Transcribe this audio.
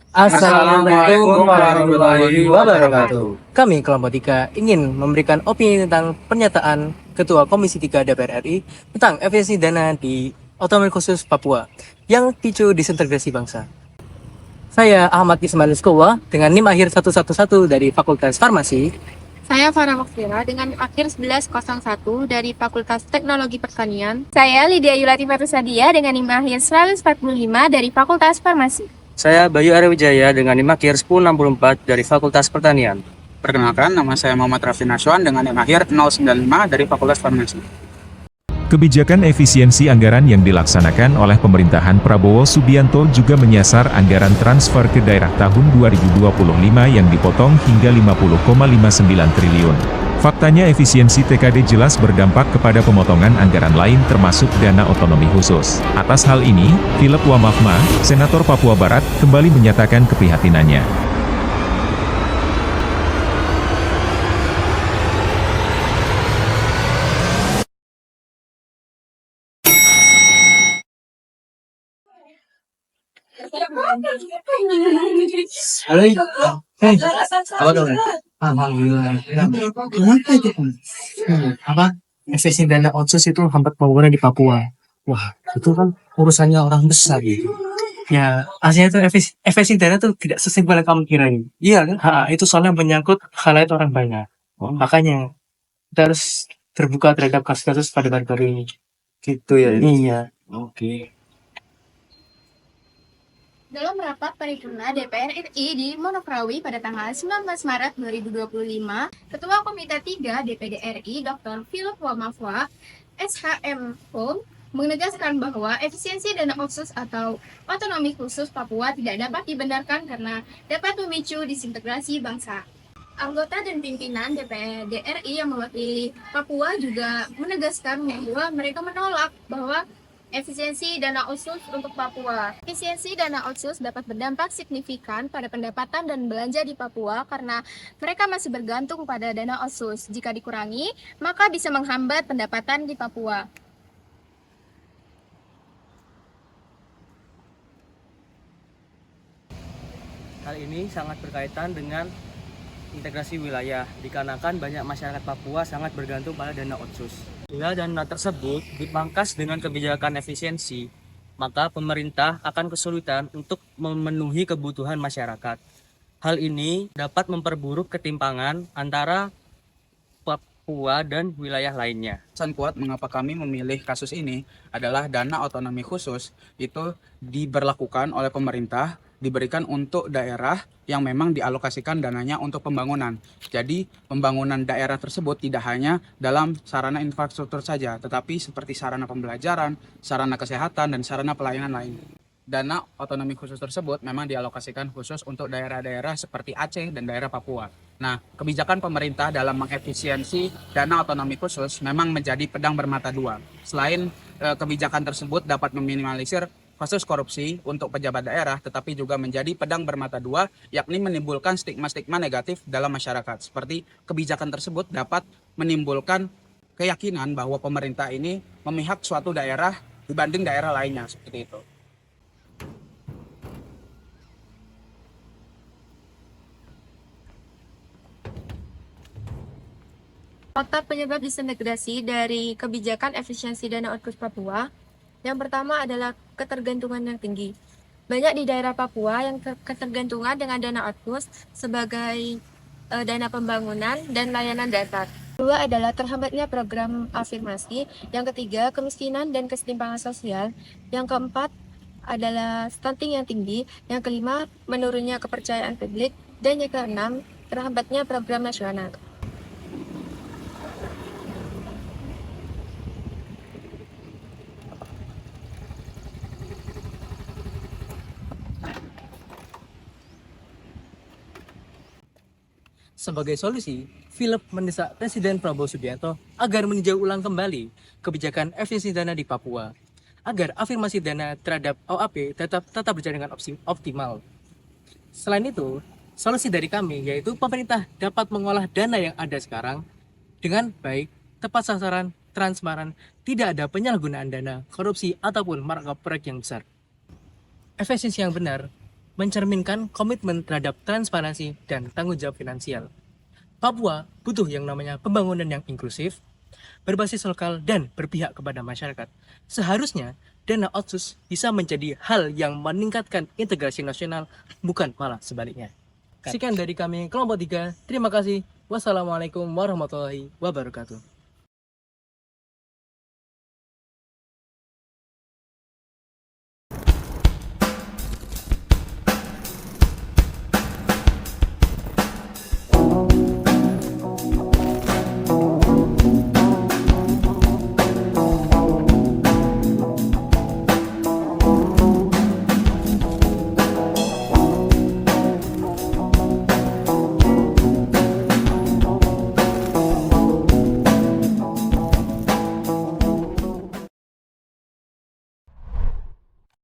Assalamualaikum warahmatullahi wabarakatuh. Kami kelompok 3 ingin memberikan opini tentang pernyataan Ketua Komisi 3 DPR RI tentang efisiensi dana di otonomi khusus Papua yang picu disintegrasi bangsa. Saya Ahmad Ismail Skowa dengan NIM akhir 111 dari Fakultas Farmasi. Saya Farah Maksira dengan akhir 1101 dari Fakultas Teknologi Pertanian. Saya Lydia Yulati Farusadia dengan NIM akhir 145 dari Fakultas Farmasi. Saya Bayu Aryawijaya dengan NIM akhir 1064 dari Fakultas Pertanian. Perkenalkan, nama saya Muhammad Raffi Naswan dengan NIM akhir 095 dari Fakultas Farmasi. Kebijakan efisiensi anggaran yang dilaksanakan oleh pemerintahan Prabowo Subianto juga menyasar anggaran transfer ke daerah tahun 2025 yang dipotong hingga 50,59 triliun. Faktanya efisiensi TKD jelas berdampak kepada pemotongan anggaran lain termasuk dana otonomi khusus. Atas hal ini, Philip Wamafma, Senator Papua Barat, kembali menyatakan keprihatinannya. Halo, apa kabar? Alhamdulillah. Kenapa itu? Apa? Efisiensi dana otsus itu hambat pembangunan di Papua. Wah, itu kan urusannya orang besar gitu. Ya, aslinya itu efisiensi dana itu tidak sesimpel yang kamu kirain. Iya kan? Itu soalnya menyangkut hal orang banyak. Makanya kita harus terbuka terhadap kasus-kasus pada baru ini. Gitu ya? Iya. Oke. Dalam rapat paripurna DPR RI di Manokwari pada tanggal 19 Maret 2025, Ketua Komite 3 DPD RI Dr. Philip Wamafwa, SHM menegaskan bahwa efisiensi dana otsus atau otonomi khusus Papua tidak dapat dibenarkan karena dapat memicu disintegrasi bangsa. Anggota dan pimpinan DPD RI yang mewakili Papua juga menegaskan bahwa mereka menolak bahwa efisiensi dana otsus untuk Papua. Efisiensi dana otsus dapat berdampak signifikan pada pendapatan dan belanja di Papua karena mereka masih bergantung pada dana otsus. Jika dikurangi, maka bisa menghambat pendapatan di Papua. Hal ini sangat berkaitan dengan integrasi wilayah, dikarenakan banyak masyarakat Papua sangat bergantung pada dana otsus. Bila dana tersebut dipangkas dengan kebijakan efisiensi, maka pemerintah akan kesulitan untuk memenuhi kebutuhan masyarakat. Hal ini dapat memperburuk ketimpangan antara Papua dan wilayah lainnya. Alasan kuat mengapa kami memilih kasus ini adalah dana otonomi khusus itu diberlakukan oleh pemerintah, diberikan untuk daerah yang memang dialokasikan dananya untuk pembangunan. Jadi pembangunan daerah tersebut tidak hanya dalam sarana infrastruktur saja, tetapi seperti sarana pembelajaran, sarana kesehatan, dan sarana pelayanan lain. Dana otonomi khusus tersebut memang dialokasikan khusus untuk daerah-daerah seperti Aceh dan daerah Papua. Nah, kebijakan pemerintah dalam mengefisiensi dana otonomi khusus memang menjadi pedang bermata dua. Selain kebijakan tersebut dapat meminimalisir kasus korupsi untuk pejabat daerah, tetapi juga menjadi pedang bermata dua, yakni menimbulkan stigma-stigma negatif dalam masyarakat. Seperti kebijakan tersebut dapat menimbulkan keyakinan bahwa pemerintah ini memihak suatu daerah dibanding daerah lainnya, seperti itu. Faktor penyebab disintegrasi dari kebijakan efisiensi dana otsus Papua, yang pertama adalah ketergantungan yang tinggi. Banyak di daerah Papua yang ketergantungan dengan dana otsus sebagai dana pembangunan dan layanan dasar. Kedua adalah terhambatnya program afirmasi. Yang ketiga, kemiskinan dan kesetimpangan sosial. Yang keempat adalah stunting yang tinggi. Yang kelima, menurunnya kepercayaan publik. Dan yang keenam, terhambatnya program nasional. Sebagai solusi, Philip mendesak Presiden Prabowo Subianto agar meninjau ulang kembali kebijakan efisiensi dana di Papua, agar afirmasi dana terhadap OAP tetap berjalan dengan optimal. Selain itu, solusi dari kami yaitu pemerintah dapat mengolah dana yang ada sekarang dengan baik, tepat sasaran, transparan, tidak ada penyalahgunaan dana, korupsi, ataupun markup proyek yang besar. Efisiensi yang benar mencerminkan komitmen terhadap transparansi dan tanggung jawab finansial. Papua butuh yang namanya pembangunan yang inklusif, berbasis lokal, dan berpihak kepada masyarakat. Seharusnya dana otsus bisa menjadi hal yang meningkatkan integrasi nasional, bukan malah sebaliknya. Sekian dari kami, kelompok 3. Terima kasih. Wassalamualaikum warahmatullahi wabarakatuh.